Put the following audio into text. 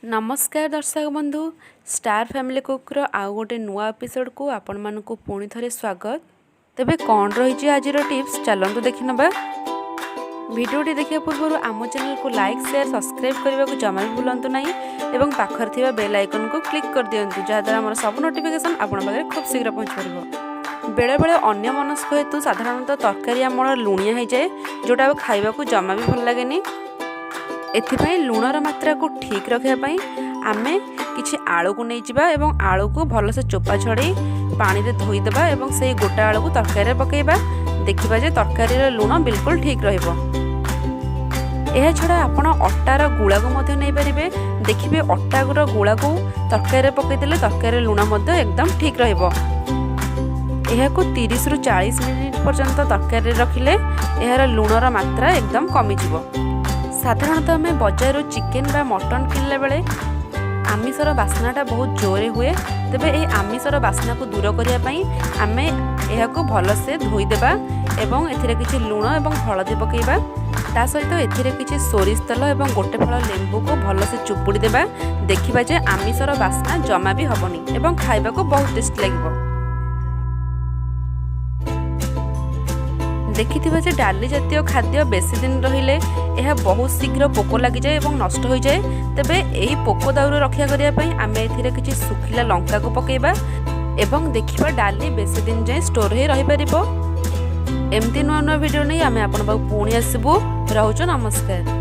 नमस्कार दर्शक बंधु स्टार फैमिली कुकर आउ गोटे नुआ एपिसोड को आपण मानकु पुणी थरे स्वागत। तेबे कौन रही आज टिप्स चलतु देखि नबा। वीडियोटी देखिया पूर्व आम चैनल को लाइक शेयर सब्सक्राइब करने को जमा भी भूलु ना एवं पाखर थिबा बेल आइकन को क्लिक कर दियंतु जहाँद्वारा आम सब नोटिफिकेशन आपण पाखे खूब शीघ्र पहुँच पार। बेले बेले अन्य मनस्क हेतु साधारणतः तरकारी आमर लुणिया हो जाए जोटा खाइबा को जमा भी भल लगे। एथिपाई लुणर मात्रा को ठीक रखापी आमे किछि आलू को नहीं जावा एवं आलू को भलसे चोपा छड़े पानी रे धोईदेबा एवं से गोटा आलू को तरकारी पकेबा। देखिबा जे तरकारी रे लुण बिल्कुल ठीक रहिबो। एहा छड़ा आपण अटार गुळा को मध्य नै परिबे। देखिबे अटार गुळा को तरकारी रे पकेइ देले तरकारी रे लुण मध्य एकदम ठीक रहिबो। एहा को 30 रु 40 मिनिट पर्यंत तरकारी रे रखिले एहार लुणर मात्रा एकदम कमी जिवो। साधारणतः आम बजार चिकेन बा मटन किनला बेले आमिषर बास्नाटा बहुत जोरे हुए। तेबे ए आमिषर बास्ना को दूर करने आम यह भलसे धोईदेबा एवं एथिरे किछि लुण एवं हलदी पकेबा। ता सहित एथिरे किछि सोरिष तेल एवं गोटे फल लेंबू को भलसे चुपुड़ी देबा। देखिबा जे आमिषर बास्ना जमा भी हबनी एवं खाइबा को बहुत टेस्ट लागिबो। देखिथिबा जे डाली जातीय खाद्य बेसी दिन रहिले यह बहुत शीघ्र पोक लगी जाए और नष्ट हो जाए। तेबे एही पोक दाउर रक्षा करिया पई आमे एथिरे किछि सुखिला लंका को पकेबा एवं देखिबा डाली बेसी दिन जाए स्टोर हे रहि परिबो। एमती नुआ नुआ वीडियो नै आमे आपन पुणी आसबु। रहउछो नमस्कार।